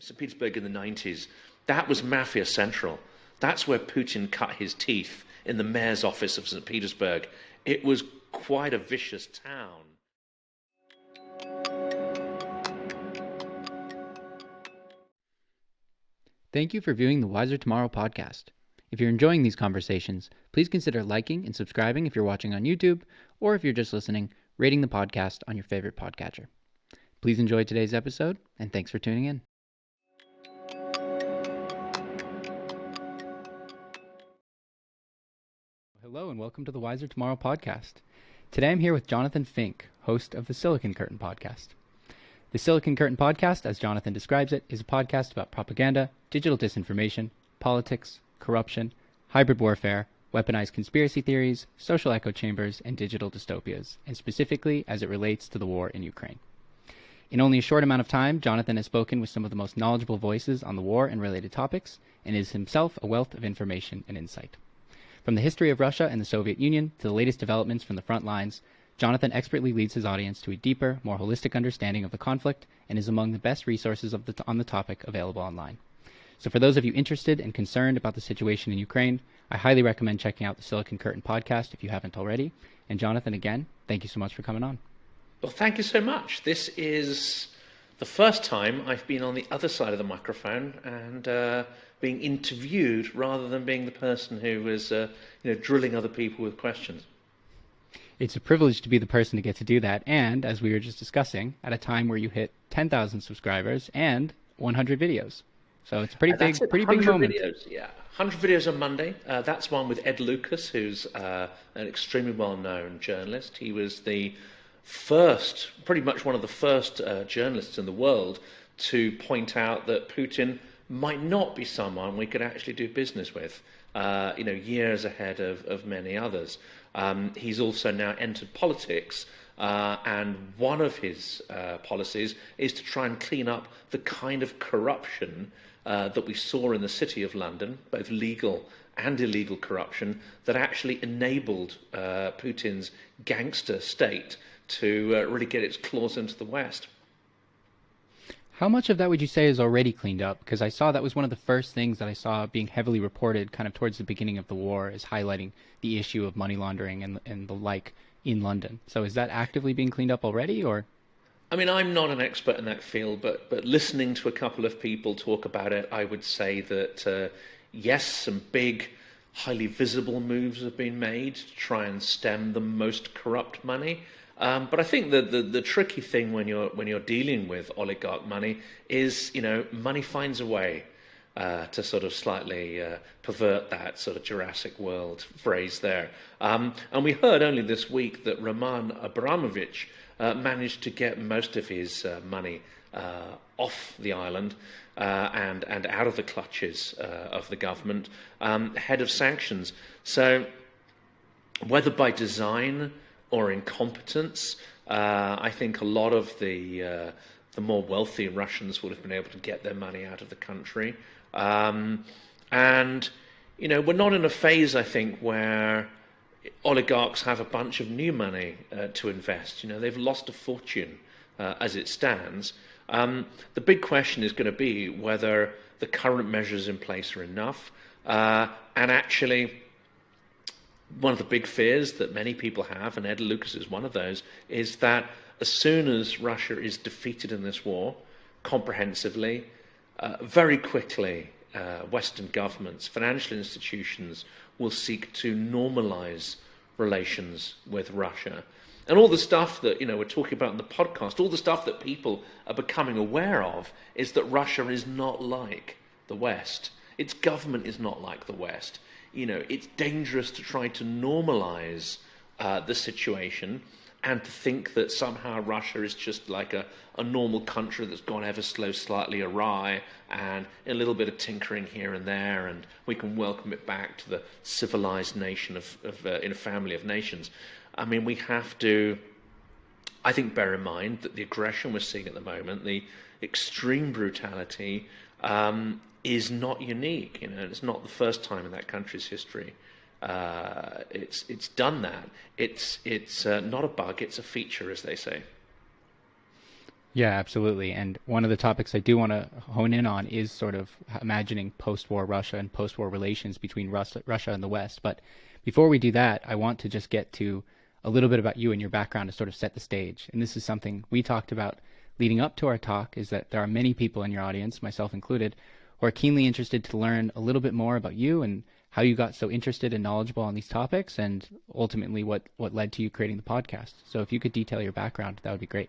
St. Petersburg in the 90s, that was mafia central. That's where Putin cut his teeth, in the mayor's office of St. Petersburg. It was quite a vicious town. Thank you for viewing the Wiser Tomorrow podcast. If you're enjoying these conversations, please consider liking and subscribing if you're watching on YouTube, or if you're just listening, rating the podcast on your favorite podcatcher. Please enjoy today's episode, and thanks for tuning in. Hello, and welcome to the Wiser Tomorrow podcast. Today I'm here with Jonathan Fink, host of the Silicon Curtain podcast. The Silicon Curtain podcast, as Jonathan describes it, is a podcast about propaganda, digital disinformation, politics, corruption, hybrid warfare, weaponized conspiracy theories, social echo chambers, and digital dystopias, and specifically as it relates to the war in Ukraine. In only a short amount of time, Jonathan has spoken with some of the most knowledgeable voices on the war and related topics, and is himself a wealth of information and insight. From the history of Russia and the Soviet Union to the latest developments from the front lines, Jonathan expertly leads his audience to a deeper, more holistic understanding of the conflict and is among the best resources on the topic available online. So for those of you interested and concerned about the situation in Ukraine, I highly recommend checking out the Silicon Curtain podcast if you haven't already. And Jonathan, again, thank you so much for coming on. Well, thank you so much. This is the first time I've been on the other side of the microphone and being interviewed rather than being the person who was drilling other people with questions. It's a privilege to be the person to get to do that, and as we were just discussing, at a time where you hit 10,000 subscribers and 100 videos. So it's a pretty big moment. Videos, yeah. 100 videos on Monday. That's one with Ed Lucas, who's an extremely well-known journalist. He was pretty much one of the first journalists in the world to point out that Putin might not be someone we could actually do business with, years ahead of many others. He's also now entered politics, and one of his policies is to try and clean up the kind of corruption that we saw in the City of London, both legal and illegal corruption, that actually enabled Putin's gangster state to really get its claws into the West. How much of that would you say is already cleaned up? Because I saw that was one of the first things that I saw being heavily reported kind of towards the beginning of the war, is highlighting the issue of money laundering and the like in London. So is that actively being cleaned up already, or? I mean, I'm not an expert in that field, but listening to a couple of people talk about it, I would say that, yes, some big, highly visible moves have been made to try and stem the most corrupt money. But I think the tricky thing when you're dealing with oligarch money is, money finds a way to sort of slightly pervert that sort of Jurassic World phrase there. And we heard only this week that Roman Abramovich managed to get most of his money off the island and out of the clutches of the government ahead of sanctions. So whether by design or incompetence, I think a lot of the more wealthy Russians would have been able to get their money out of the country. And, we're not in a phase, I think, where oligarchs have a bunch of new money to invest. They've lost a fortune as it stands. The big question is going to be whether the current measures in place are enough. And actually, one of the big fears that many people have, and Ed Lucas is one of those, is that as soon as Russia is defeated in this war, comprehensively, very quickly, Western governments, financial institutions will seek to normalize relations with Russia. And all the stuff that, we're talking about in the podcast, all the stuff that people are becoming aware of is that Russia is not like the West. Its government is not like the West. It's dangerous to try to normalize the situation and to think that somehow Russia is just like a normal country that's gone ever so slightly awry and a little bit of tinkering here and there, and we can welcome it back to the civilized nation in a family of nations. I mean, we have to, I think, bear in mind that the aggression we're seeing at the moment, the extreme brutality, is not unique. It's not the first time in that country's history it's done that. It's not a bug, it's a feature, as they say. Yeah, absolutely. And one of the topics I do want to hone in on is sort of imagining post-war Russia and post-war relations between Russia and the West. But before we do that, I want to just get to a little bit about you and your background to sort of set the stage. And this is something we talked about leading up to our talk, is that there are many people in your audience, myself included, who are keenly interested to learn a little bit more about you and how you got so interested and knowledgeable on these topics, and ultimately what led to you creating the podcast. So if you could detail your background, that would be great.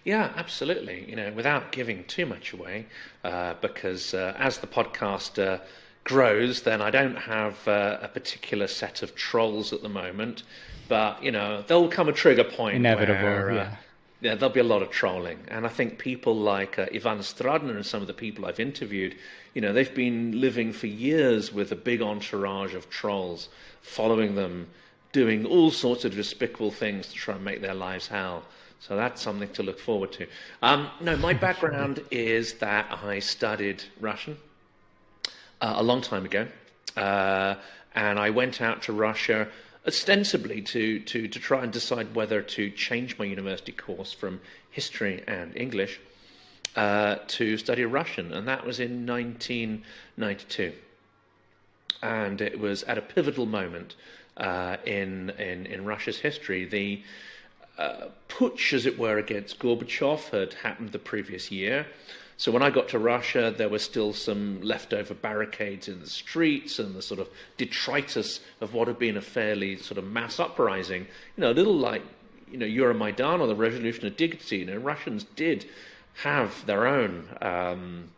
Yeah, absolutely. Without giving too much away, because as the podcast grows, then I don't have a particular set of trolls at the moment. But there'll come a trigger point Inevitable, where yeah. there'll be a lot of trolling, and I think people like Ivan Stradner and some of the people I've interviewed, they've been living for years with a big entourage of trolls following them, doing all sorts of despicable things to try and make their lives hell. So that's something to look forward to. No, my background is that I studied Russian a long time ago, and I went out to Russia ostensibly to try and decide whether to change my university course from history and English to study Russian, and that was in 1992. And it was at a pivotal moment in Russia's history. The putsch, as it were, against Gorbachev had happened the previous year. So when I got to Russia, there were still some leftover barricades in the streets and the sort of detritus of what had been a fairly sort of mass uprising. A little like, Euromaidan or the Revolution of Dignity. Russians did have their own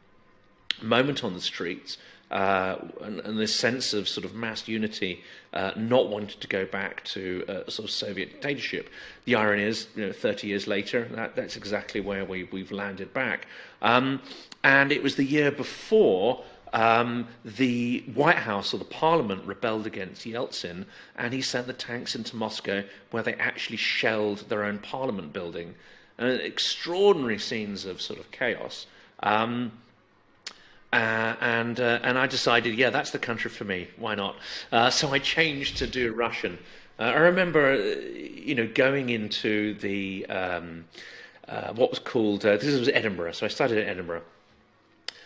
moment on the streets. And this sense of sort of mass unity, not wanting to go back to a sort of Soviet dictatorship. The irony is, 30 years later, that's exactly where we've landed back. And it was the year before the White House or the Parliament rebelled against Yeltsin, and he sent the tanks into Moscow, where they actually shelled their own Parliament building. Extraordinary scenes of sort of chaos. And I decided, yeah, that's the country for me. Why not? So I changed to do Russian. I remember, going into the what was called, this was Edinburgh. So I studied at Edinburgh.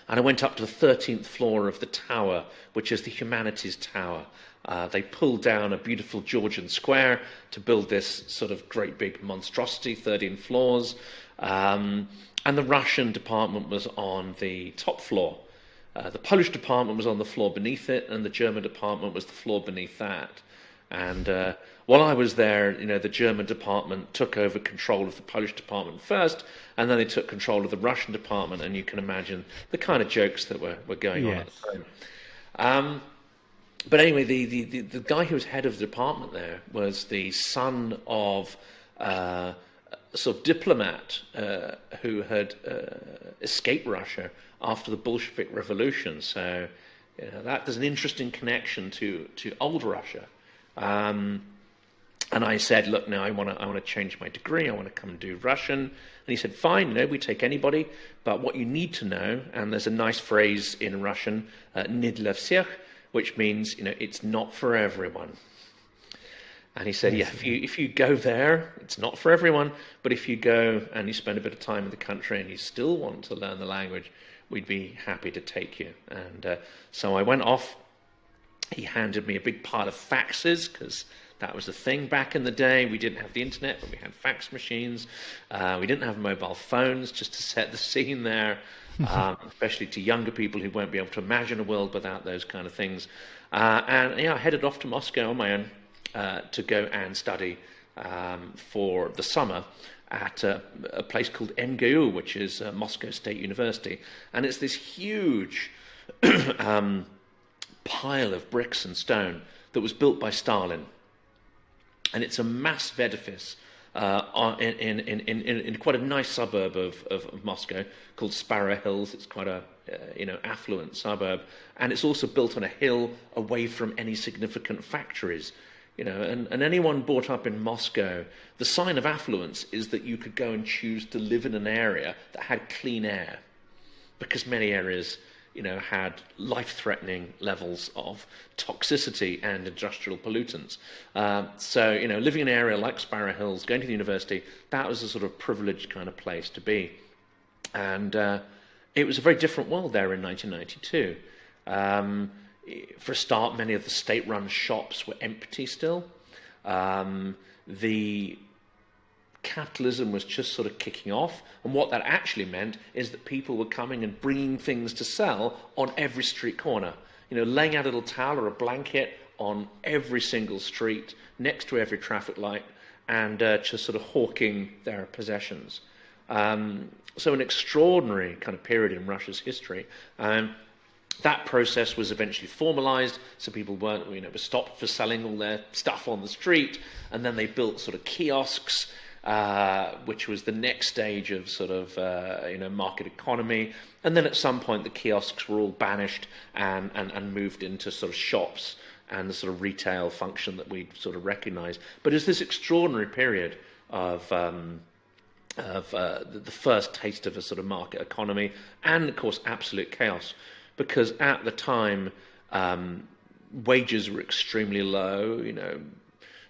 And I went up to the 13th floor of the tower, which is the Humanities Tower. They pulled down a beautiful Georgian square to build this sort of great big monstrosity, 13 floors. And the Russian department was on the top floor. The Polish department was on the floor beneath it, and the German department was the floor beneath that. And while I was there, the German department took over control of the Polish department first, and then they took control of the Russian department, and you can imagine the kind of jokes that were going on at the time. But anyway, the guy who was head of the department there was the son of a sort of diplomat who had escaped Russia after the Bolshevik Revolution. So that there's an interesting connection to old Russia. And I said, look, now I want to change my degree. I want to come and do Russian. And he said, fine, we take anybody, but what you need to know, and there's a nice phrase in Russian, "не для всех," which means, it's not for everyone. And he said, yeah, if you go there, it's not for everyone, but if you go and you spend a bit of time in the country and you still want to learn the language, we'd be happy to take you. And so I went off. He handed me a big pile of faxes, because that was the thing back in the day. We didn't have the internet, but we had fax machines. We didn't have mobile phones, just to set the scene there, especially to younger people who won't be able to imagine a world without those kind of things. And I headed off to Moscow on my own to go and study for the summer at a place called MGU, which is Moscow State University. And it's this huge pile of bricks and stone that was built by Stalin. And it's a massive edifice in quite a nice suburb of Moscow called Sparrow Hills. It's quite a affluent suburb. And it's also built on a hill away from any significant factories. And anyone brought up in Moscow, the sign of affluence is that you could go and choose to live in an area that had clean air, because many areas, had life-threatening levels of toxicity and industrial pollutants. So, living in an area like Sparrow Hills, going to the university, that was a sort of privileged kind of place to be. And it was a very different world there in 1992. For a start, many of the state-run shops were empty still. The capitalism was just sort of kicking off, and what that actually meant is that people were coming and bringing things to sell on every street corner, laying out a little towel or a blanket on every single street, next to every traffic light, and just sort of hawking their possessions. So an extraordinary kind of period in Russia's history. That process was eventually formalized, so people were stopped for selling all their stuff on the street, and then they built sort of kiosks, which was the next stage of sort of market economy. And then at some point the kiosks were all banished and moved into sort of shops and the sort of retail function that we sort of recognize. But it's this extraordinary period of the first taste of a sort of market economy, and of course absolute chaos, because at the time wages were extremely low,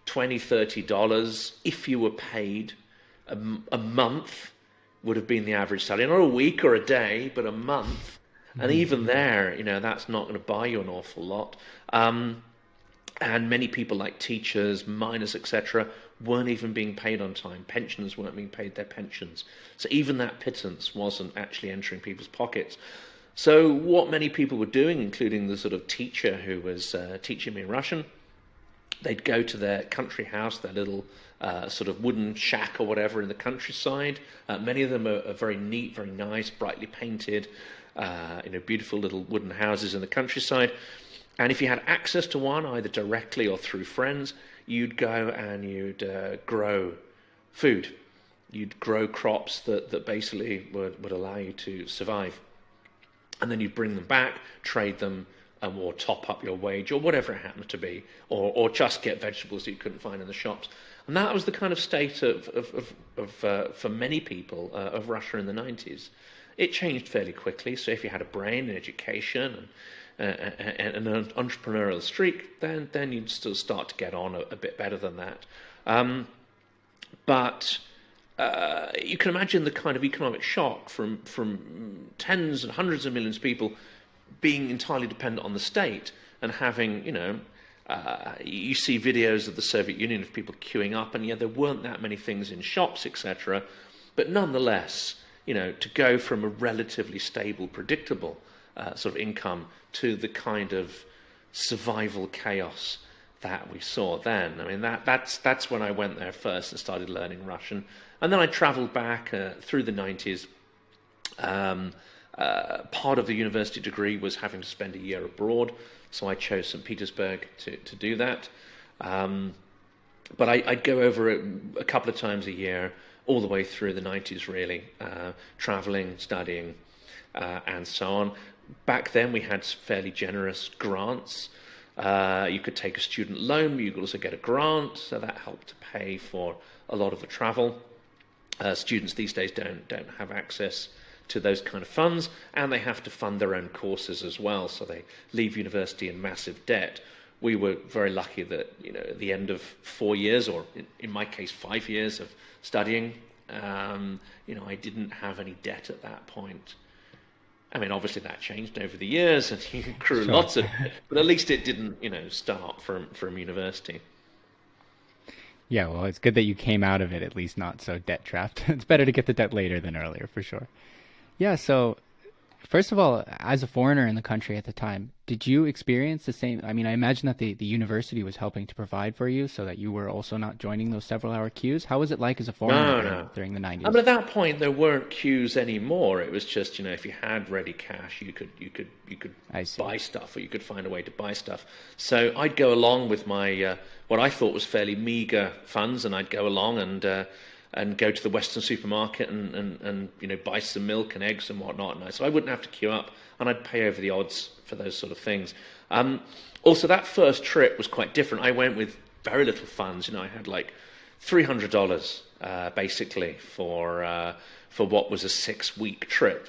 $20-30 if you were paid. A month would have been the average salary, not a week or a day, but a month. And even there, that's not going to buy you an awful lot. And many people like teachers, miners, etc., weren't even being paid on time. Pensioners weren't being paid their pensions. So even that pittance wasn't actually entering people's pockets. So what many people were doing, including the sort of teacher who was teaching me Russian, they'd go to their country house, their little sort of wooden shack or whatever in the countryside. Many of them are very neat, very nice, brightly painted, beautiful little wooden houses in the countryside. And if you had access to one, either directly or through friends, you'd go and you'd grow food. You'd grow crops that basically would allow you to survive. And then you'd bring them back, trade them, or top up your wage, or whatever it happened to be, or just get vegetables that you couldn't find in the shops. And that was the kind of state for many people of Russia in the 90s. It changed fairly quickly. So if you had a brain, an education, and an entrepreneurial streak, then you'd still start to get on a bit better than that. But you can imagine the kind of economic shock from tens and hundreds of millions of people being entirely dependent on the state and having, you see videos of the Soviet Union of people queuing up, and there weren't that many things in shops, etc. But nonetheless, to go from a relatively stable, predictable sort of income to the kind of survival chaos that we saw then. I mean, that's when I went there first and started learning Russian. And then I traveled back through the 90s. Part of the university degree was having to spend a year abroad, so I chose St. Petersburg to do that. But I'd go over it a couple of times a year, all the way through the 90s, really, traveling, studying, and so on. Back then, we had fairly generous grants. You could take a student loan, but you could also get a grant, so that helped to pay for a lot of the travel. Students these days don't have access to those kind of funds, and they have to fund their own courses as well, so they leave university in massive debt. We were very lucky that, at the end of 4 years, or in my case 5 years of studying, I didn't have any debt at that point. I mean, obviously that changed over the years, and you accrue lots of it, but at least it didn't, start from university. Yeah, well, it's good that you came out of it at least not so debt trapped. It's better to get the debt later than earlier, for sure. Yeah, so first of all, as a foreigner in the country at the time, did you experience the same? I mean, I imagine that the university was helping to provide for you so that you were also not joining those several-hour queues. How was it like as a foreigner during the 90s? I mean, at that point, there weren't queues anymore. It was just, if you had ready cash, you could buy stuff, or you could find a way to buy stuff. So I'd go along with my what I thought was fairly meager funds, and I'd go along and go to the Western supermarket and buy some milk and eggs and whatnot. So I wouldn't have to queue up, and I'd pay over the odds for those sort of things. Also, that first trip was quite different. I went with very little funds. I had like $300 basically for what was a 6-week trip.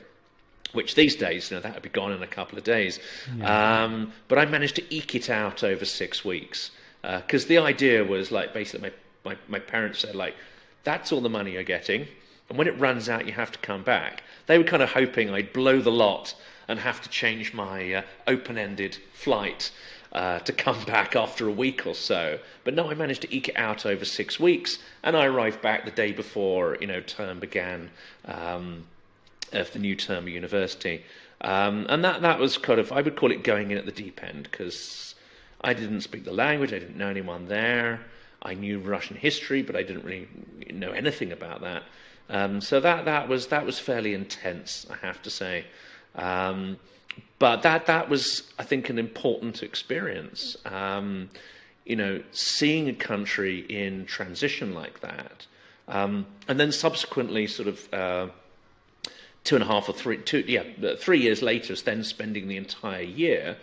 which these days, that would be gone in a couple of days. Yeah. But I managed to eke it out over 6 weeks, because the idea was like, basically my parents said, like, that's all the money you're getting, and when it runs out you have to come back. They were kind of hoping I'd blow the lot and have to change my open-ended flight to come back after a week or so. But no, I managed to eke it out over 6 weeks, and I arrived back the day before term began of the new term of university. And that was kind of, I would call it going in at the deep end, because I didn't speak the language, I didn't know anyone there. I knew Russian history, but I didn't really know anything about that. So that was fairly intense, I have to say. But that was, I think, an important experience. Seeing a country in transition like that, and then subsequently, sort of 3 years later, then spending the entire year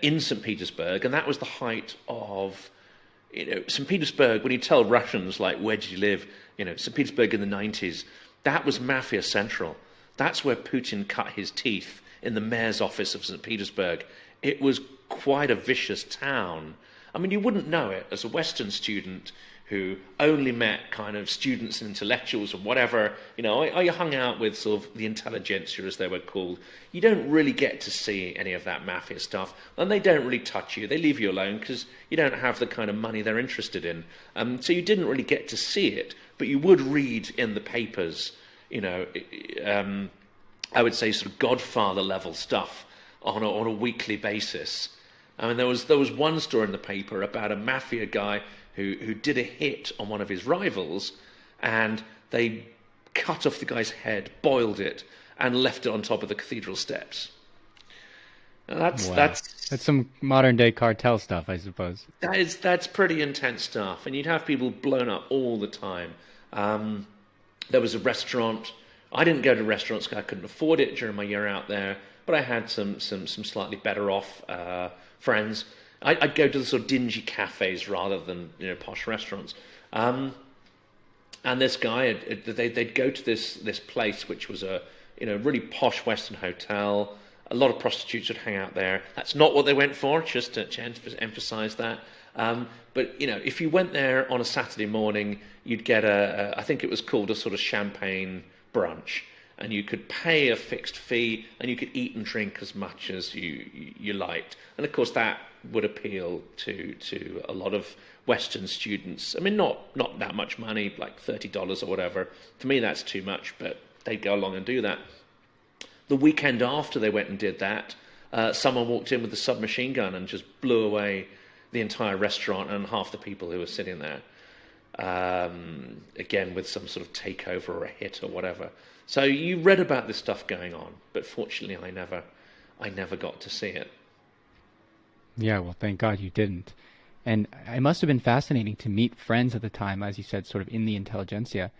in St. Petersburg, and that was the height of. St. Petersburg, when you tell Russians, like, where did you live? St. Petersburg in the 90s, that was mafia central. That's where Putin cut his teeth, in the mayor's office of St. Petersburg. It was quite a vicious town. I mean, you wouldn't know it as a Western student who only met kind of students and intellectuals and whatever. I hung out with sort of the intelligentsia, as they were called. You don't really get to see any of that mafia stuff, and they don't really touch you. They leave you alone because you don't have the kind of money they're interested in. So you didn't really get to see it, but you would read in the papers, I would say sort of Godfather level stuff on a weekly basis. I mean, there was one story in the paper about a mafia guy who did a hit on one of his rivals, and they cut off the guy's head, boiled it, and left it on top of the cathedral steps. Now that's some modern day cartel stuff, I suppose. That's pretty intense stuff, and you'd have people blown up all the time. There was a restaurant. I didn't go to restaurants because I couldn't afford it during my year out there, but I had some slightly better off friends. I'd go to the sort of dingy cafes rather than posh restaurants. And this guy, they'd go to this place which was a really posh Western hotel. A lot of prostitutes would hang out there. That's not what they went for, just to emphasise that. But if you went there on a Saturday morning, you'd get I think it was called a sort of champagne brunch, and you could pay a fixed fee, and you could eat and drink as much as you liked. And of course, that would appeal to a lot of Western students. I mean, not that much money, like $30 or whatever. To me, that's too much, but they'd go along and do that. The weekend after they went and did that, someone walked in with a submachine gun and just blew away the entire restaurant and half the people who were sitting there. Again, with some sort of takeover or a hit or whatever. So you read about this stuff going on, but fortunately I never got to see it. Yeah, well, thank God you didn't. And it must have been fascinating to meet friends at the time, as you said, sort of in the intelligentsia.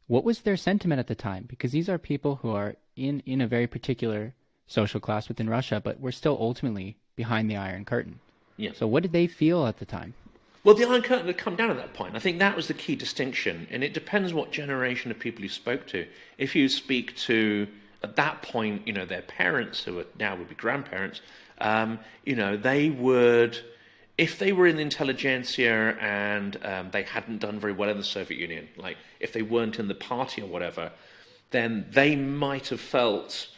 What was their sentiment at the time? Because these are people who are in a very particular social class within Russia, but we're still ultimately behind the Iron Curtain. Yeah. So what did they feel at the time? Well, the Iron Curtain had come down at that point. I think that was the key distinction, and it depends what generation of people you spoke to. If you speak to, at that point, their parents, who now would be grandparents, they would, if they were in the intelligentsia and they hadn't done very well in the Soviet Union, like if they weren't in the party or whatever, then they might have felt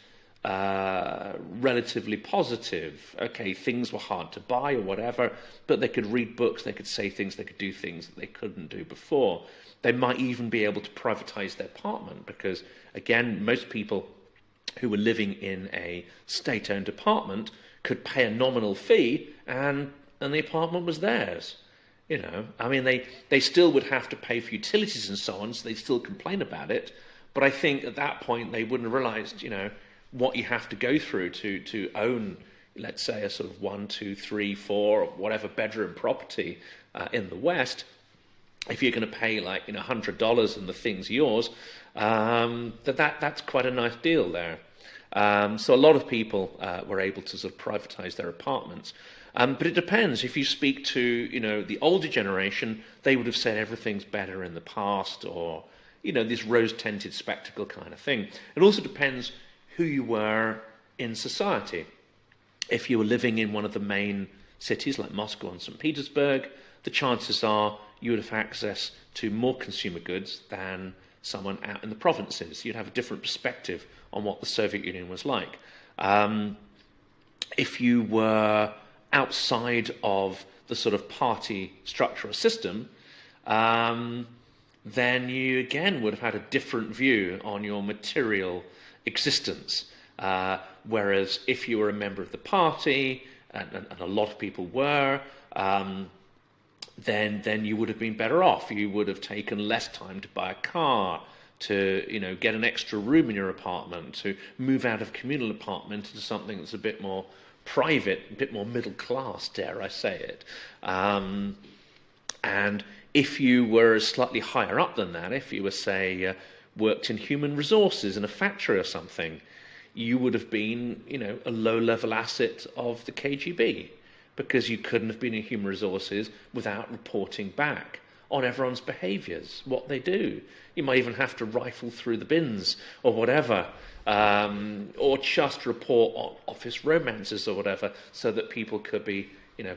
relatively positive. Okay, things were hard to buy or whatever, but they could read books, they could say things, they could do things that they couldn't do before. They might even be able to privatize their apartment because, again, most people who were living in a state-owned apartment could pay a nominal fee and the apartment was theirs. I mean, they still would have to pay for utilities and so on, so they'd still complain about it. But I think at that point they wouldn't have realized, what you have to go through to own, let's say, a sort of 1, 2, 3, 4, or whatever bedroom property in the West. If you're going to pay like $100 and the thing's yours, that's quite a nice deal there. So a lot of people were able to sort of privatize their apartments. But it depends. If you speak to the older generation, they would have said everything's better in the past, or this rose-tinted spectacle kind of thing. It also depends who you were in society. If you were living in one of the main cities like Moscow and St. Petersburg, the chances are you would have access to more consumer goods than someone out in the provinces. You'd have a different perspective on what the Soviet Union was like. If you were outside of the sort of party structural system, then you again would have had a different view on your material existence. Whereas if you were a member of the party, and a lot of people were, then you would have been better off. You would have taken less time to buy a car, to get an extra room in your apartment, to move out of a communal apartment into something that's a bit more private, a bit more middle class, dare I say it. And if you were slightly higher up than that, if you were, say, worked in human resources in a factory or something, you would have been, a low-level asset of the KGB, because you couldn't have been in human resources without reporting back on everyone's behaviours, what they do. You might even have to rifle through the bins or whatever, or just report on office romances or whatever, so that people could be,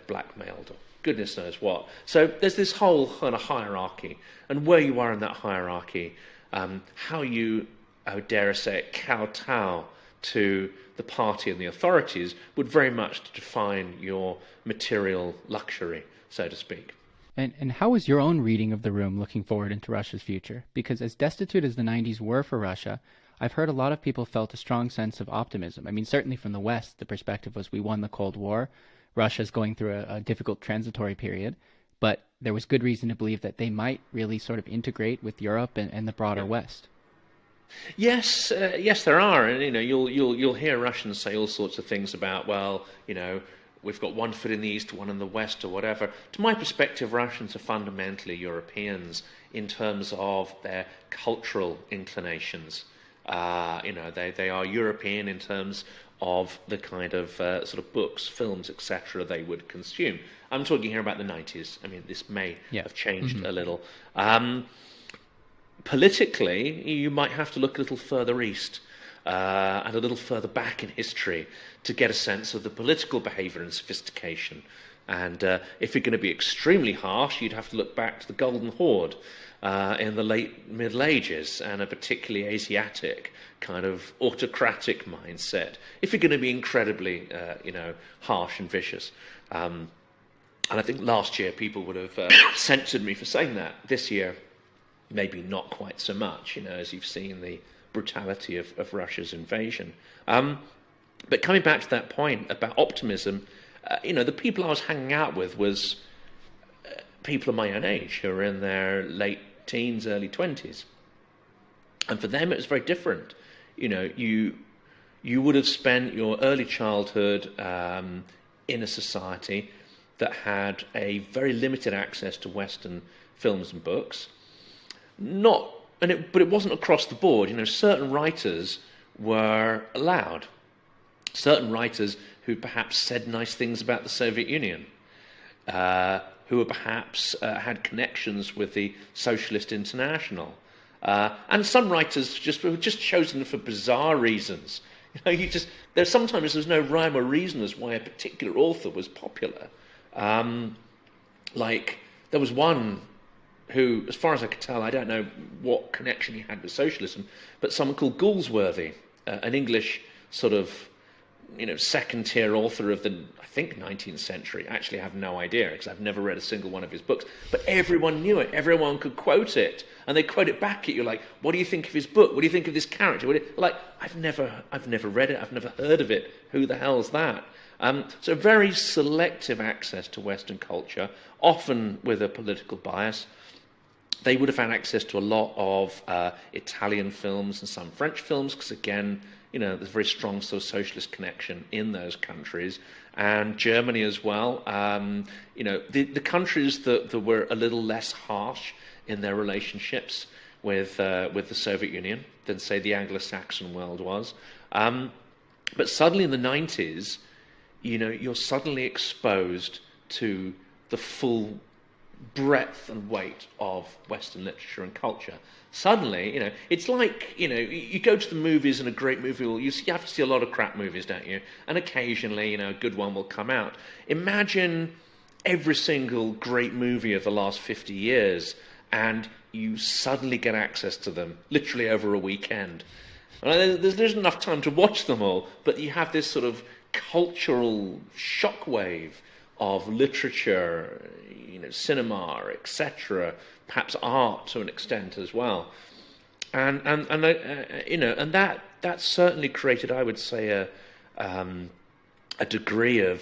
blackmailed or goodness knows what. So there's this whole kind of hierarchy, and where you are in that hierarchy, how you, I would dare say it, kowtow to the party and the authorities would very much define your material luxury, so to speak. And how was your own reading of the room looking forward into Russia's future? Because as destitute as the 90s were for Russia, I've heard a lot of people felt a strong sense of optimism. I mean, certainly from the West, the perspective was we won the Cold War. Russia's going through a difficult transitory period, but there was good reason to believe that they might really sort of integrate with Europe and the broader West. Yes, there are, and you'll hear Russians say all sorts of things about, well, we've got one foot in the east, one in the west, or whatever. To my perspective, Russians are fundamentally Europeans in terms of their cultural inclinations. They are European in terms of the kind of sort of books, films, etc. they would consume. I'm talking here about the 90s. I mean, this may have changed a little. Politically, you might have to look a little further east and a little further back in history to get a sense of the political behaviour and sophistication. And if you're going to be extremely harsh, you'd have to look back to the Golden Horde in the late Middle Ages, and a particularly Asiatic kind of autocratic mindset. If you're going to be incredibly, harsh and vicious. And I think last year people would have censored me for saying that. This year, maybe not quite so much, as you've seen the brutality of Russia's invasion. But coming back to that point about optimism, the people I was hanging out with was people of my own age who are in their late teens, early 20s. And for them, it was very different. You would have spent your early childhood in a society that had a very limited access to Western films and books. But it wasn't across the board. Certain writers were allowed. Certain writers who perhaps said nice things about the Soviet Union, who were perhaps had connections with the Socialist International, and some writers were just chosen for bizarre reasons. Sometimes there's no rhyme or reason as why a particular author was popular. Like there was one who, as far as I could tell, I don't know what connection he had with socialism, but someone called Galsworthy, an English sort of, second-tier author of the, I think, 19th century. Actually, I have no idea, because I've never read a single one of his books. But everyone knew it. Everyone could quote it. And they quote it back at you like, what do you think of his book? What do you think of this character? I've never read it. I've never heard of it. Who the hell's that? So very selective access to Western culture, often with a political bias. They would have had access to a lot of Italian films and some French films, because again, there's a very strong sort of socialist connection in those countries, and Germany as well. The countries that were a little less harsh in their relationships with the Soviet Union than, say, the Anglo-Saxon world was. But suddenly in the 90s, you're suddenly exposed to the full breadth and weight of Western literature and culture. Suddenly, it's like, you go to the movies and a great movie, you have to see a lot of crap movies, don't you? And occasionally, a good one will come out. Imagine every single great movie of the last 50 years and you suddenly get access to them, literally over a weekend. There's enough time to watch them all, but you have this sort of cultural shockwave of literature, cinema, etc., perhaps art to an extent as well, and that certainly created, I would say, a degree of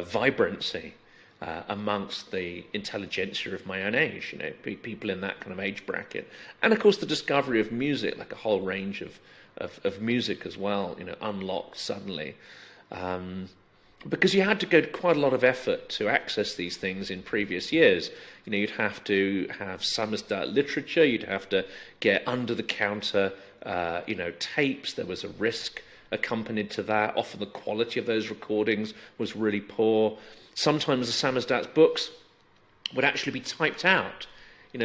vibrancy amongst the intelligentsia of my own age, people in that kind of age bracket, and of course the discovery of music, like a whole range of music as well, unlocked suddenly. Because you had to go to quite a lot of effort to access these things in previous years. You'd have to have Samizdat literature, you'd have to get under-the-counter, tapes. There was a risk accompanied to that. Often the quality of those recordings was really poor. Sometimes the Samizdat's books would actually be typed out.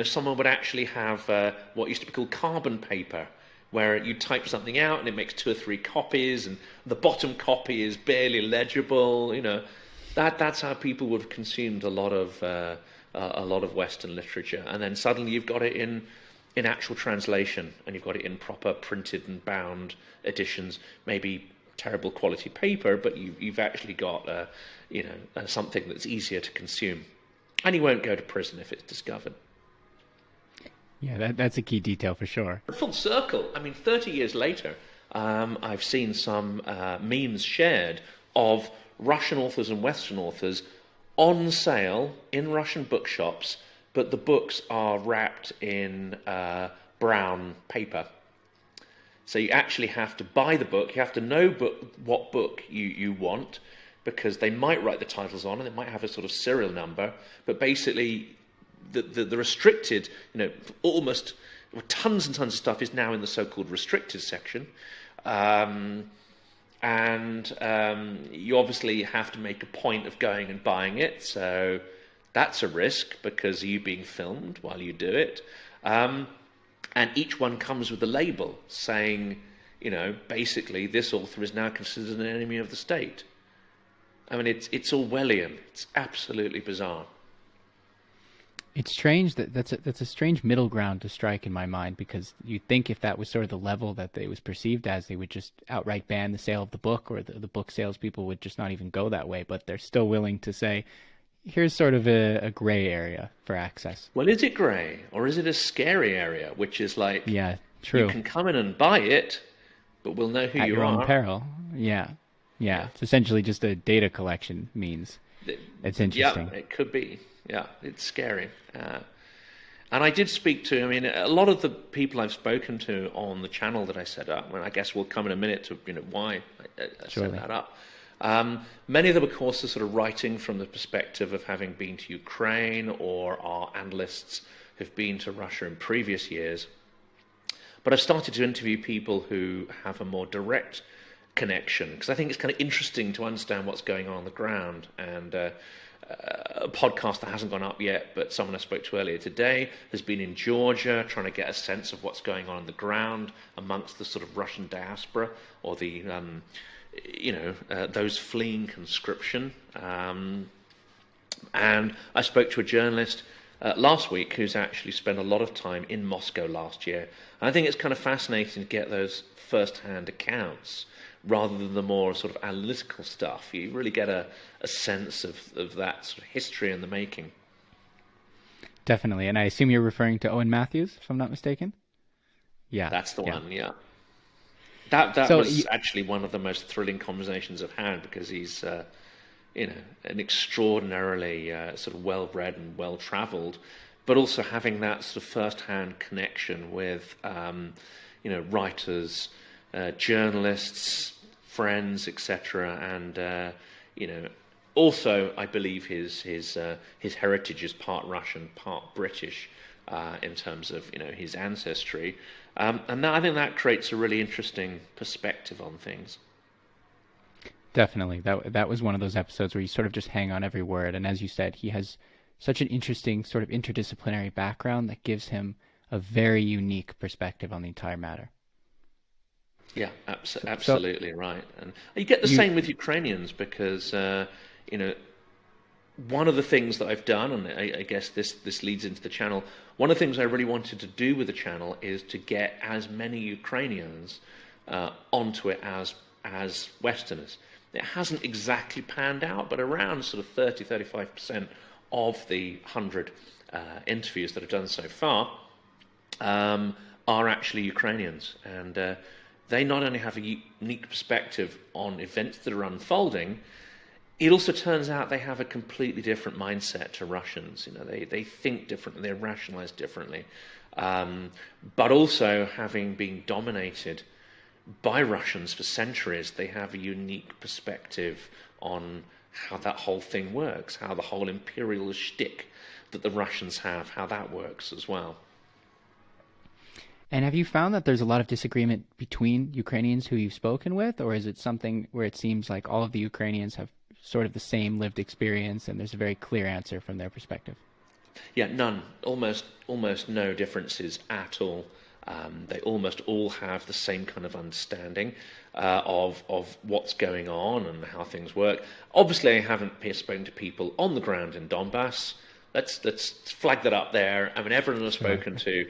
Someone would actually have what used to be called carbon paper, where you type something out and it makes 2 or 3 copies, and the bottom copy is barely legible. That's how people would have consumed a lot of Western literature. And then suddenly you've got it in actual translation, and you've got it in proper printed and bound editions. Maybe terrible quality paper, but you've actually got something that's easier to consume, and you won't go to prison if it's discovered. Yeah, that's a key detail for sure. Full circle. 30 years later, I've seen some memes shared of Russian authors and Western authors on sale in Russian bookshops, but the books are wrapped in brown paper. So you actually have to buy the book. You have to know what book you want, because they might write the titles on and it might have a sort of serial number, but basically the restricted, almost tons and tons of stuff is now in the so-called restricted section. And you obviously have to make a point of going and buying it. So that's a risk, because you're being filmed while you do it. And each one comes with a label saying, basically this author is now considered an enemy of the state. It's Orwellian. It's absolutely bizarre. It's strange that's a strange middle ground to strike in my mind, because you'd think if that was sort of the level that it was perceived as, they would just outright ban the sale of the book, or the book salespeople would just not even go that way. But they're still willing to say, here's sort of a gray area for access. Well, is it gray, or is it a scary area, which is like, yeah, true, you can come in and buy it, but we'll know who at you your are. own peril. Yeah. It's essentially just a data collection means. It's interesting. Yeah, it could be. Yeah, it's scary. And I did speak to, a lot of the people I've spoken to on the channel that I set up, and I guess we'll come in a minute to, why I set that up. Many of them, of course, are sort of writing from the perspective of having been to Ukraine, or are analysts who've been to Russia in previous years. But I've started to interview people who have a more direct connection, because I think it's kind of interesting to understand what's going on the ground. And a podcast that hasn't gone up yet, but someone I spoke to earlier today has been in Georgia trying to get a sense of what's going on the ground amongst the sort of Russian diaspora, or the those fleeing conscription. And I spoke to a journalist last week who's actually spent a lot of time in Moscow last year. And I think it's kind of fascinating to get those first-hand accounts rather than the more sort of analytical stuff. You really get a sense of that sort of history in the making. Definitely. And I assume you're referring to Owen Matthews, if I'm not mistaken? Yeah. That's the one, yeah. That was actually one of the most thrilling conversations I've had, because he's an extraordinarily sort of well-read and well-travelled, but also having that sort of first-hand connection with writers, journalists, friends, etc. And also I believe his heritage is part Russian, part British in terms of his ancestry. And I think that creates a really interesting perspective on things. Definitely. That was one of those episodes where you sort of just hang on every word. And as you said, he has such an interesting sort of interdisciplinary background that gives him a very unique perspective on the entire matter. Yeah, absolutely right. And you get the same with Ukrainians because, one of the things that I've done, and I guess this leads into the channel, one of the things I really wanted to do with the channel is to get as many Ukrainians onto it as Westerners. It hasn't exactly panned out, but around sort of 30-35% of the 100 interviews that I've done so far are actually Ukrainians. And they not only have a unique perspective on events that are unfolding, it also turns out they have a completely different mindset to Russians. They think differently, they rationalize differently. But also, having been dominated by Russians for centuries, they have a unique perspective on how that whole thing works, how the whole imperial shtick that the Russians have, how that works as well. And have you found that there's a lot of disagreement between Ukrainians who you've spoken with, or is it something where it seems like all of the Ukrainians have sort of the same lived experience and there's a very clear answer from their perspective? Yeah, none. Almost no differences at all. They almost all have the same kind of understanding of what's going on and how things work. Obviously, I haven't spoken to people on the ground in Donbass. Let's flag that up there. I mean, everyone I've spoken to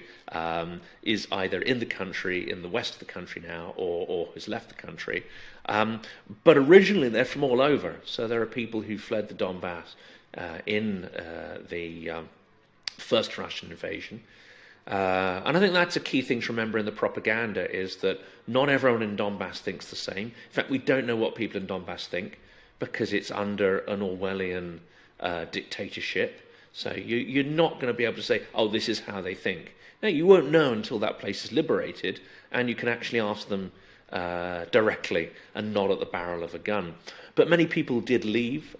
is either in the country, in the west of the country now, or has left the country. But originally, they're from all over. So there are people who fled the Donbass in the first Russian invasion. And I think that's a key thing to remember in the propaganda, is that not everyone in Donbass thinks the same. In fact, we don't know what people in Donbass think because it's under an Orwellian dictatorship. So you're not going to be able to say, oh, this is how they think. No, you won't know until that place is liberated and you can actually ask them directly and not at the barrel of a gun. But many people did leave.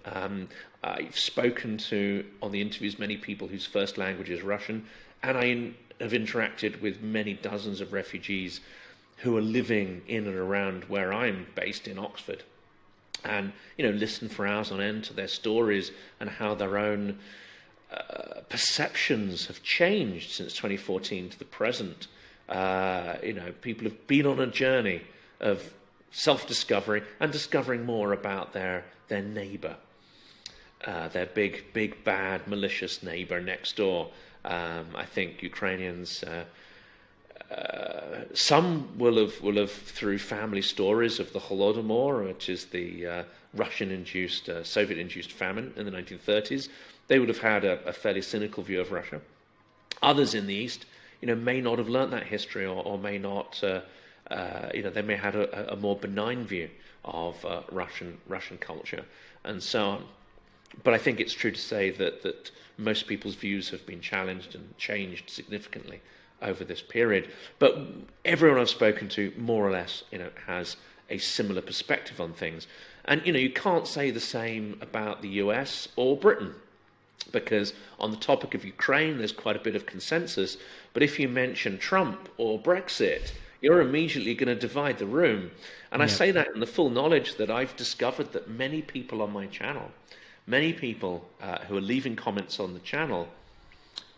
I've spoken to, on the interviews, many people whose first language is Russian, and I have interacted with many dozens of refugees who are living in and around where I'm based in Oxford, and listen for hours on end to their stories and how their own perceptions have changed since 2014 to the present. People have been on a journey of self-discovery and discovering more about their neighbour, their big, bad, malicious neighbour next door. I think Ukrainians, some will have through family stories of the Holodomor, which is the Russian-induced, Soviet-induced famine in the 1930s. They would have had a fairly cynical view of Russia. Others in the East, may not have learnt that history, or may not, they may have had a more benign view of Russian culture, and so on. But I think it's true to say that most people's views have been challenged and changed significantly over this period. But everyone I've spoken to, more or less, has a similar perspective on things. And, you can't say the same about the US or Britain, because on the topic of Ukraine, there's quite a bit of consensus. But if you mention Trump or Brexit, you're immediately going to divide the room. And I say that in the full knowledge that I've discovered that many people on my channel, many people who are leaving comments on the channel,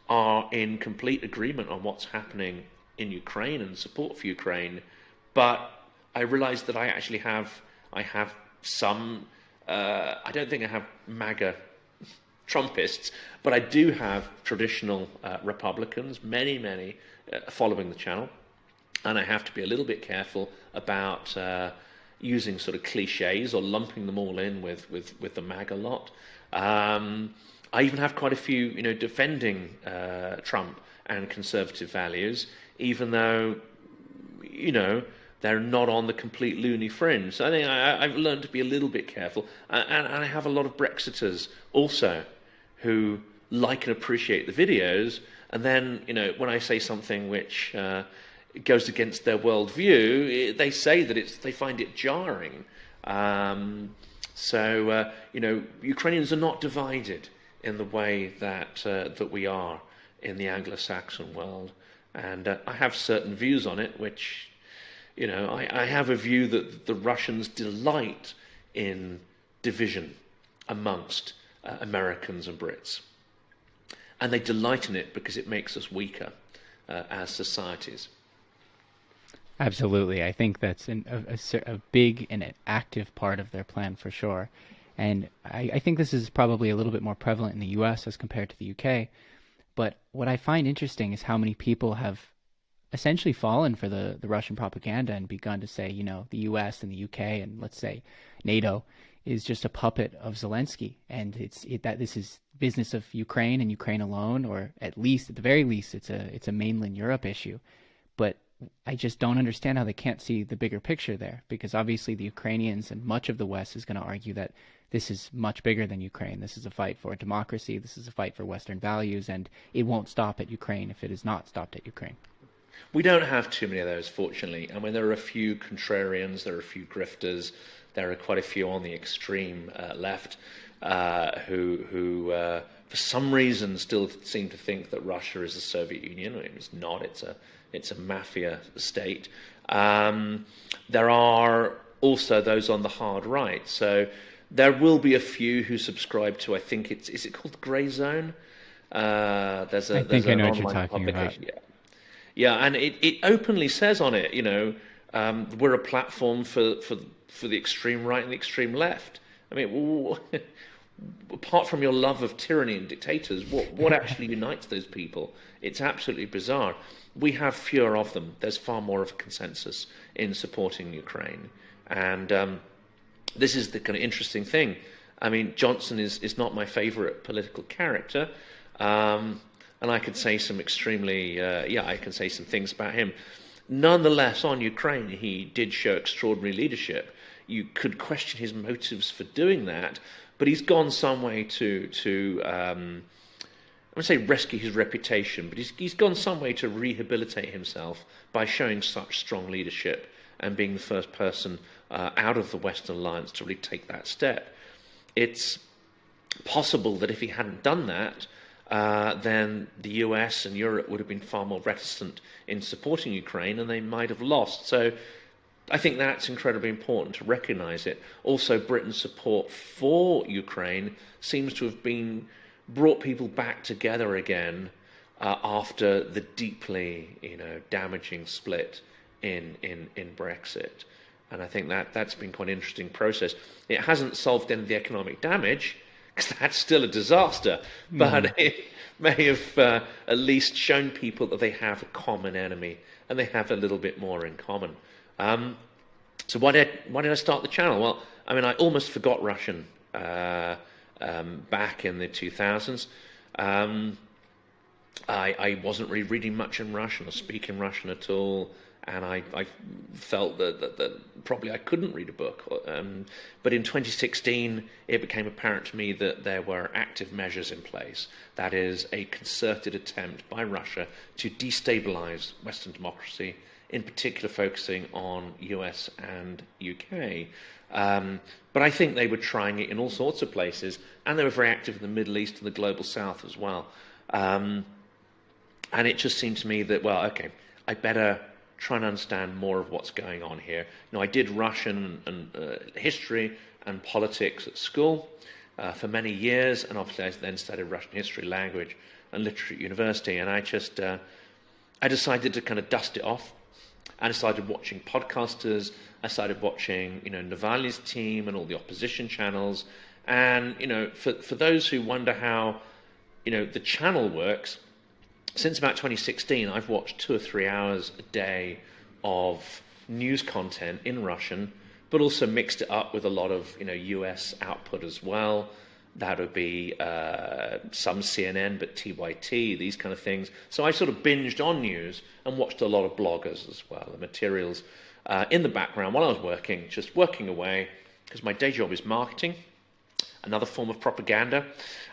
are in complete agreement on what's happening in Ukraine and support for Ukraine. But I realize that I have some, I don't think I have MAGA Trumpists, but I do have traditional Republicans, many following the channel. And I have to be a little bit careful about using sort of cliches or lumping them all in with the MAGA lot. I even have quite a few, defending Trump and conservative values, even though, they're not on the complete loony fringe. So I think I've learned to be a little bit careful. And I have a lot of Brexiters also who like and appreciate the videos. And then, when I say something which goes against their worldview, they say that they find it jarring. So Ukrainians are not divided in the way that we are in the Anglo-Saxon world. And I have certain views on it, which, I have a view that the Russians delight in division amongst Americans and Brits. and they delight in it because it makes us weaker as societies. Absolutely. I think that's a big and an active part of their plan for sure. And I think this is probably a little bit more prevalent in the US as compared to the UK. But what I find interesting is how many people have essentially fallen for the Russian propaganda and begun to say, the US and the UK and let's say NATO is just a puppet of Zelensky. And that this is business of Ukraine and Ukraine alone, or at the very least, it's a mainland Europe issue. But I just don't understand how they can't see the bigger picture there, because obviously the Ukrainians and much of the West is going to argue that this is much bigger than Ukraine. This is a fight for democracy. This is a fight for Western values, and it won't stop at Ukraine if it is not stopped at Ukraine. We don't have too many of those, fortunately. I mean, there are a few contrarians, there are a few grifters, there are quite a few on the extreme left who for some reason still seem to think that Russia is the Soviet Union. It's not. It's a mafia state. There are also those on the hard right. So there will be a few who subscribe to, I think is it called Grey Zone? I think I know what you're talking about. Yeah, and it openly says on it, we're a platform for the extreme right and the extreme left. I mean, apart from your love of tyranny and dictators, what actually unites those people? It's absolutely bizarre. We have fewer of them. There's far more of a consensus in supporting Ukraine. And this is the kind of interesting thing. I mean, Johnson is not my favorite political character. And I could say some I can say some things about him. Nonetheless, on Ukraine, he did show extraordinary leadership. You could question his motives for doing that, but he's gone some way to I wouldn't say rescue his reputation, but he's gone some way to rehabilitate himself by showing such strong leadership and being the first person out of the Western alliance to really take that step. It's possible that if he hadn't done that, then the US and Europe would have been far more reticent in supporting Ukraine, and they might have lost. So I think that's incredibly important to recognise it. Also, Britain's support for Ukraine seems to have brought people back together again after the deeply, damaging split in Brexit. And I think that's been quite an interesting process. It hasn't solved any of the economic damage, because that's still a disaster, but it may have at least shown people that they have a common enemy and they have a little bit more in common. So why did I start the channel? Well, I mean, I almost forgot Russian back in the 2000s. I wasn't really reading much in Russian or speaking Russian at all. And I felt that probably I couldn't read a book. But in 2016, it became apparent to me that there were active measures in place. That is, a concerted attempt by Russia to destabilize Western democracy, in particular focusing on US and UK. But I think they were trying it in all sorts of places, and they were very active in the Middle East and the Global South as well. And it just seemed to me that, well, okay, I better try and understand more of what's going on here. I did Russian and history and politics at school for many years, and obviously I then studied Russian history, language, and literature at university. And I decided to kind of dust it off. And I started watching podcasters. I started watching, Navalny's team and all the opposition channels. And for those who wonder how, the channel works. Since about 2016, I've watched 2 or 3 hours a day of news content in Russian, but also mixed it up with a lot of US output as well. That would be some CNN, but TYT, these kind of things. So I sort of binged on news and watched a lot of bloggers as well, the materials in the background while I was just working away, because my day job is marketing, another form of propaganda.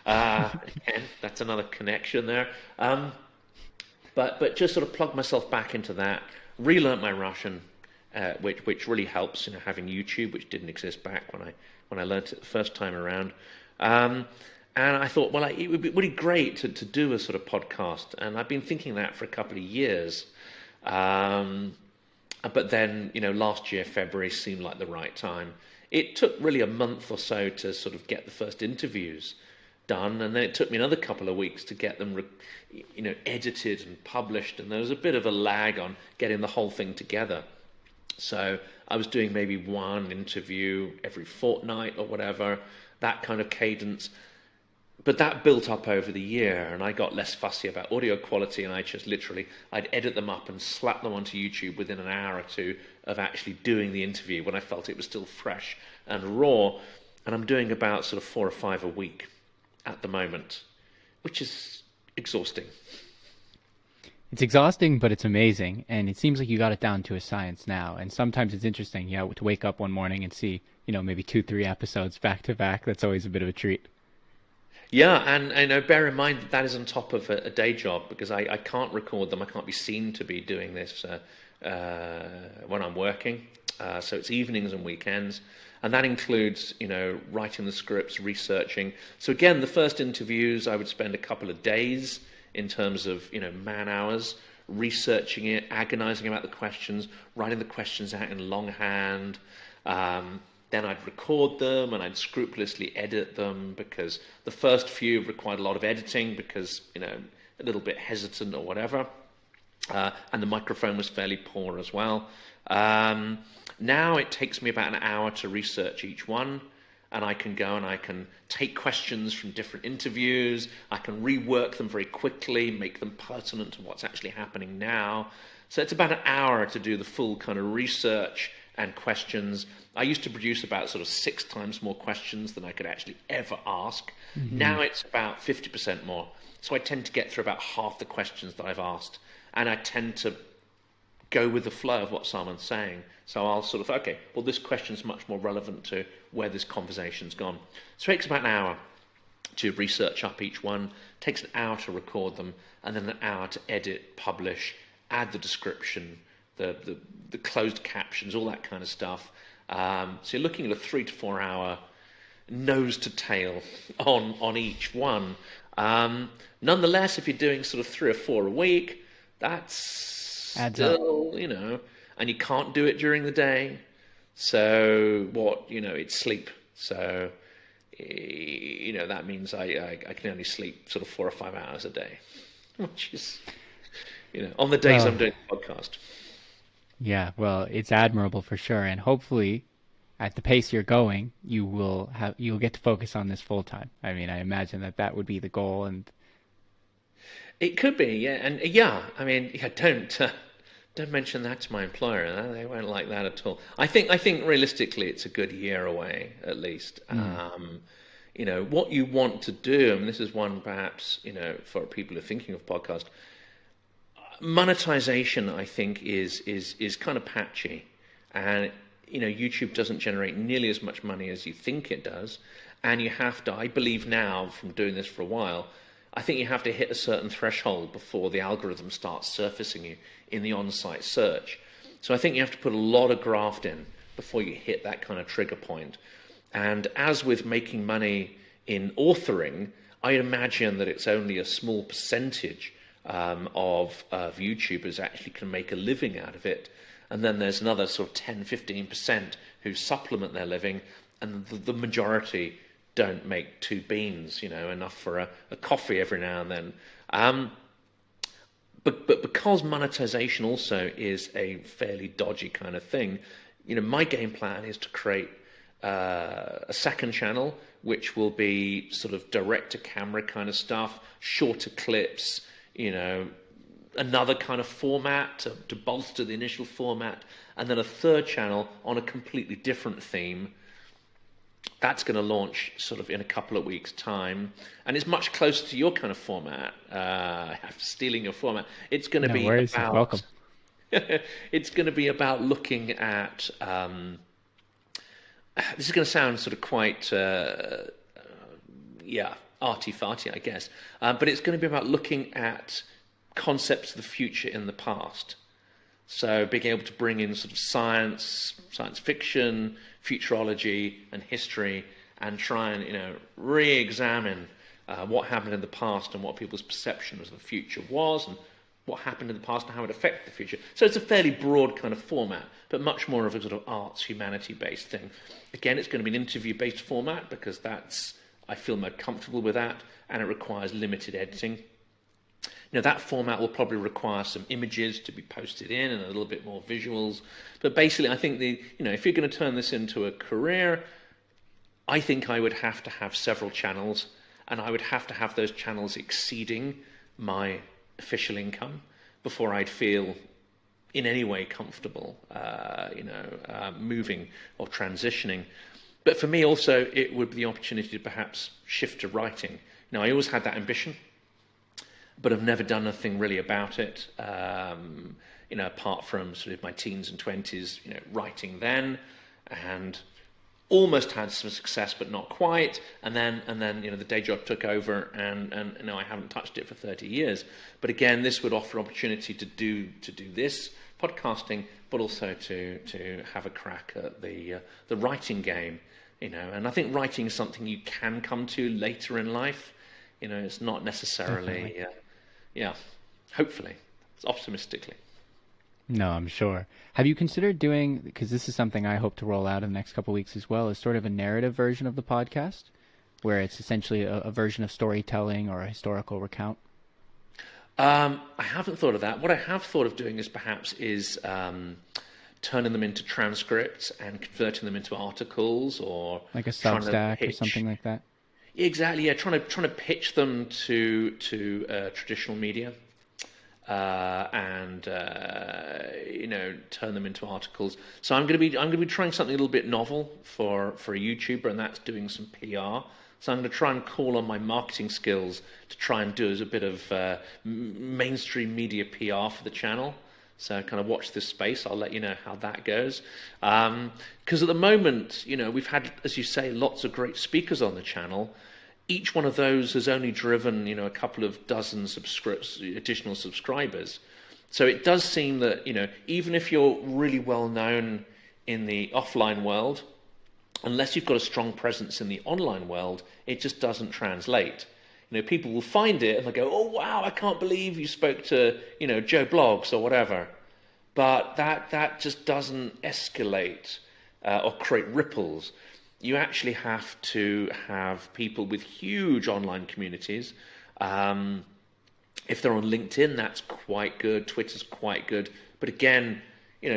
Again, that's another connection there. But just sort of plugged myself back into that, relearned my Russian, which really helps, having YouTube, which didn't exist back when I learnt it the first time around. And I thought, well, it would be really great to do a sort of podcast, and I've been thinking that for a couple of years. But then, last year, February seemed like the right time. It took really a month or so to sort of get the first interviews done, and then it took me another couple of weeks to get them, edited and published, and there was a bit of a lag on getting the whole thing together. So I was doing maybe one interview every fortnight or whatever, that kind of cadence. But that built up over the year, and I got less fussy about audio quality, and I'd edit them up and slap them onto YouTube within an hour or two of actually doing the interview when I felt it was still fresh and raw. And I'm doing about sort of 4 or 5 a week at the moment, which is exhausting. It's exhausting, but it's amazing, and it seems like you got it down to a science now. And sometimes it's interesting, to wake up one morning and see, maybe 2-3 episodes back to back. That's always a bit of a treat. Yeah, and bear in mind that is on top of a day job, because I can't record them. I can't be seen to be doing this when I'm working. So it's evenings and weekends. And that includes, writing the scripts, researching. So again, the first interviews, I would spend a couple of days in terms of, man hours, researching it, agonizing about the questions, writing the questions out in longhand. Then I'd record them and I'd scrupulously edit them, because the first few required a lot of editing because, a little bit hesitant or whatever. And the microphone was fairly poor as well. Now it takes me about an hour to research each one, and I can go and I can take questions from different interviews. I can rework them very quickly, make them pertinent to what's actually happening now. So it's about an hour to do the full kind of research and questions. I used to produce about sort of 6 times more questions than I could actually ever ask. Mm-hmm. Now it's about 50% more. So I tend to get through about half the questions that I've asked, and I tend to go with the flow of what someone's saying. So I'll sort of, okay, well, this question's much more relevant to where this conversation's gone. So it takes about an hour to research up each one, takes an hour to record them, and then an hour to edit, publish, add the description, the closed captions, all that kind of stuff. So you're looking at a 3 to 4 hour nose to tail on each one. Nonetheless, if you're doing sort of 3 or 4 a week, that's adds still, up. And you can't do it during the day. So it's sleep. So, that means I can only sleep sort of 4 or 5 hours a day, which is, on the days I'm doing the podcast. Yeah, well, it's admirable for sure, and hopefully, at the pace you're going, you'll get to focus on this full time. I mean, I imagine that would be the goal, and it could be, yeah, and don't mention that to my employer. They won't like that at all. I think realistically, it's a good year away at least. What you want to do, and this is one perhaps for people who are thinking of podcast. Monetization, I think, is kind of patchy, and YouTube doesn't generate nearly as much money as you think it does, and you have to. I believe now, from doing this for a while, I think you have to hit a certain threshold before the algorithm starts surfacing you in the on-site search. So I think you have to put a lot of graft in before you hit that kind of trigger point. And as with making money in authoring, I imagine that it's only a small percentage of YouTubers actually can make a living out of it. And then there's another sort of 10-15% who supplement their living, and the majority don't make 2 beans, enough for a coffee every now and then. But because monetization also is a fairly dodgy kind of thing, my game plan is to create a second channel, which will be sort of direct-to-camera kind of stuff, shorter clips, another kind of format to bolster the initial format, and then a third channel on a completely different theme. That's going to launch sort of in a couple of weeks' time, and it's much closer to your kind of format. After stealing your format, it's going to be about. Welcome. It's going to be about looking at. This is going to sound sort of quite, arty-farty, I guess, but it's going to be about looking at concepts of the future in the past. So being able to bring in sort of science fiction, futurology, and history, and try and re-examine what happened in the past and what people's perception of the future was, and what happened in the past and how it affected the future. So it's a fairly broad kind of format, but much more of a sort of arts, humanity-based thing. Again, it's going to be an interview-based format, because that's I feel more comfortable with that, and it requires limited editing. That format will probably require some images to be posted in and a little bit more visuals. But basically, I think if you're going to turn this into a career, I think I would have to have several channels, and I would have to have those channels exceeding my official income before I'd feel in any way comfortable, moving or transitioning. But for me also, it would be the opportunity to perhaps shift to writing. I always had that ambition, but I've never done anything really about it, apart from sort of my teens and 20s, writing then, and almost had some success, but not quite. And then the day job took over, and I haven't touched it for 30 years. But again, this would offer opportunity to do this podcasting, but also to have a crack at the writing game, And I think writing is something you can come to later in life. It's not necessarily, hopefully, it's optimistically. No, I'm sure. Have you considered doing, because this is something I hope to roll out in the next couple of weeks as well, is sort of a narrative version of the podcast, where it's essentially a version of storytelling or a historical recount? I haven't thought of that. What I have thought of doing is perhaps turning them into transcripts and converting them into articles, or like a Substack or something like that. Exactly. Yeah, trying to pitch them to traditional media, and turn them into articles. So I'm going to be trying something a little bit novel for a YouTuber, and that's doing some PR. So I'm going to try and call on my marketing skills to try and do as a bit of mainstream media PR for the channel. So kind of watch this space. I'll let you know how that goes. Because at the moment, we've had, as you say, lots of great speakers on the channel. Each one of those has only driven, a couple of dozen additional subscribers. So it does seem that, even if you're really well known in the offline world, unless you've got a strong presence in the online world, it just doesn't translate. People will find it and they'll go, "Oh, wow, I can't believe you spoke to, Joe Blogs or whatever." But that just doesn't escalate or create ripples. You actually have to have people with huge online communities. If they're on LinkedIn, that's quite good. Twitter's quite good. But again,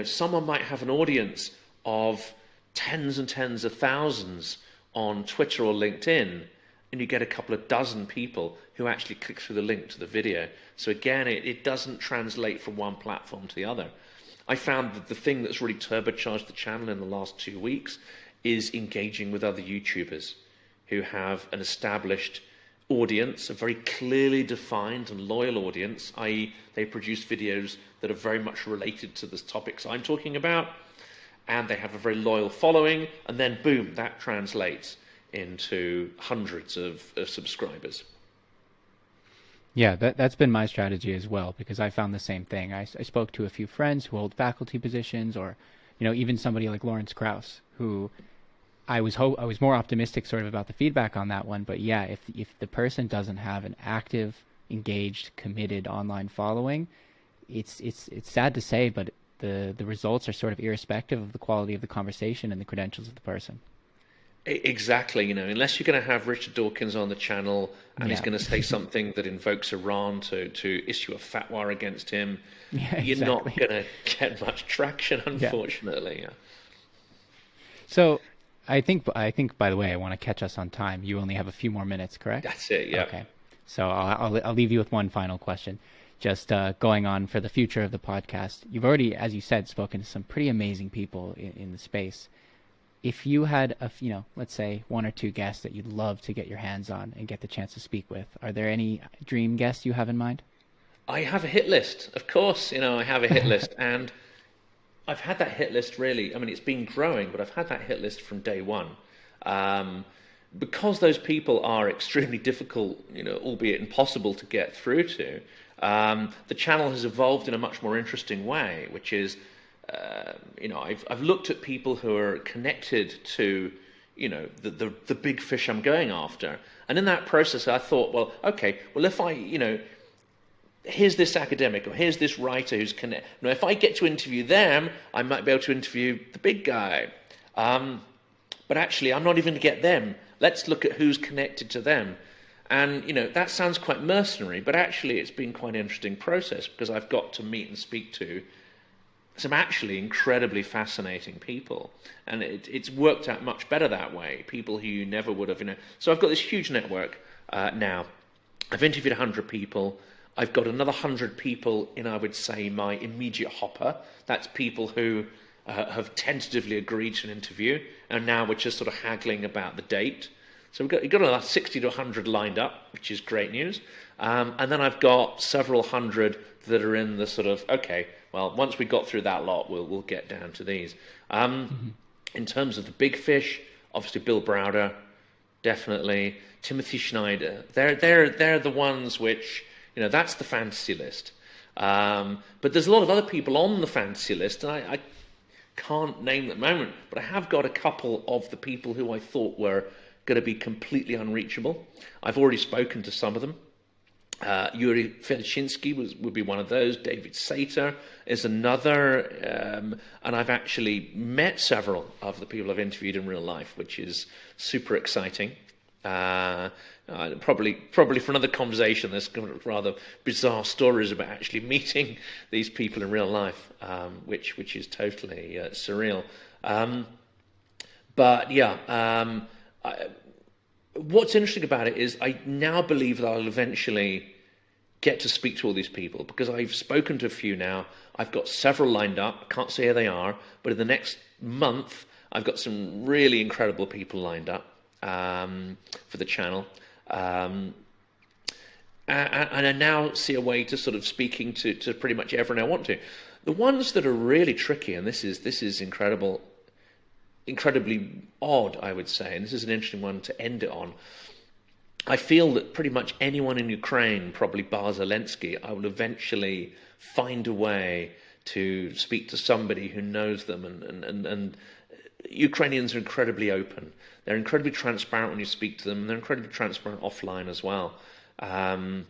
someone might have an audience of tens and tens of thousands on Twitter or LinkedIn, and you get a couple of dozen people who actually click through the link to the video. So again, it doesn't translate from one platform to the other. I found that the thing that's really turbocharged the channel in the last 2 weeks is engaging with other YouTubers who have an established audience, a very clearly defined and loyal audience, i.e. they produce videos that are very much related to the topics I'm talking about, and they have a very loyal following, and then boom, that translates into hundreds of subscribers. Yeah, that's been my strategy as well, because I found the same thing. I spoke to a few friends who hold faculty positions, or even somebody like Lawrence Krauss, who I was more optimistic sort of about the feedback on that one. But yeah, if the person doesn't have an active, engaged, committed online following, it's sad to say, but the results are sort of irrespective of the quality of the conversation and the credentials of the person. Exactly, unless you're going to have Richard Dawkins on the channel and he's going to say something that invokes Iran to issue a fatwa against him, you're not going to get much traction, unfortunately. Yeah. So I think, by the way, I want to catch us on time. You only have a few more minutes, correct? That's it, yeah. Okay. So I'll leave you with one final question. Just going on for the future of the podcast. You've already, as you said, spoken to some pretty amazing people in the space. If you had let's say one or two guests that you'd love to get your hands on and get the chance to speak with, are there any dream guests you have in mind? I have a hit list, of course. I have a hit list, and I've had that hit list really. I mean, it's been growing, but I've had that hit list from day one. Because those people are extremely difficult, albeit impossible to get through to. The channel has evolved in a much more interesting way, which is, I've looked at people who are connected to, the big fish I'm going after, and in that process, I thought, well, okay, well, if I, here's this academic or here's this writer who's connected. If I get to interview them, I might be able to interview the big guy. but actually I'm not even going to get them. Let's look at who's connected to them. And, that sounds quite mercenary, but actually it's been quite an interesting process because I've got to meet and speak to some actually incredibly fascinating people. And it's worked out much better that way, people who you never would have, So I've got this huge network now. I've interviewed 100 people. I've got another 100 people in, I would say, my immediate hopper. That's people who have tentatively agreed to an interview, and now we're just sort of haggling about the date. So we've got another 60 to 100 lined up, which is great news. And then I've got several hundred that are in the sort of, okay, well, once we got through that lot, we'll get down to these. In terms of the big fish, obviously Bill Browder, definitely. Timothy Schneider. They're the ones which, that's the fantasy list. But there's a lot of other people on the fantasy list, and I can't name at the moment, but I have got a couple of the people who I thought were going to be completely unreachable. I've already spoken to some of them. Yuri Fedoczynski would be one of those. David Sater is another. And I've actually met several of the people I've interviewed in real life, which is super exciting. Probably for another conversation, there's rather bizarre stories about actually meeting these people in real life, which is totally surreal. But yeah, what's interesting about it is I now believe that I'll eventually get to speak to all these people because I've spoken to a few now. I've got several lined up. I can't say who they are, but in the next month, I've got some really incredible people lined up for the channel. And I now see a way to sort of speaking to pretty much everyone I want to. The ones that are really tricky, and this is incredibly odd, I would say, and this is an interesting one to end it on. I feel that pretty much anyone in Ukraine, probably bar Zelensky, I will eventually find a way to speak to somebody who knows them. And Ukrainians are incredibly open. They're incredibly transparent when you speak to them, and they're incredibly transparent offline as well. And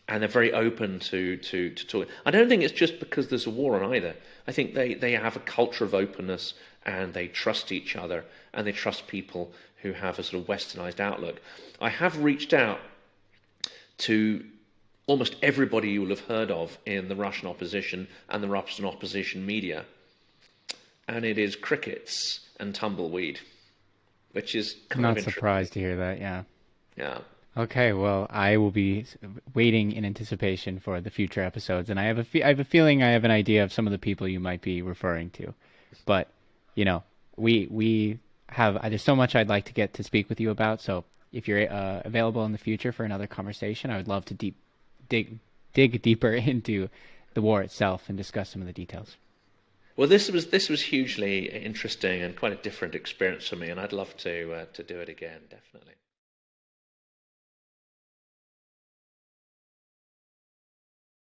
they're very open to talk. I don't think it's just because there's a war on either. I think they have a culture of openness, and they trust each other, and they trust people who have a sort of westernized outlook. I have reached out to almost everybody you will have heard of in the Russian opposition and the Russian opposition media, and it is crickets and tumbleweed, which is kind of interesting. Not surprised to hear that, yeah. Yeah. Okay, well, I will be waiting in anticipation for the future episodes, and I have a feeling I have an idea of some of the people you might be referring to, but we have there's so much I'd like to get to speak with you about. So if you're available in the future for another conversation, I would love to dig deeper into the war itself and discuss some of the details. Well, this was hugely interesting and quite a different experience for me, and I'd love to do it again, definitely.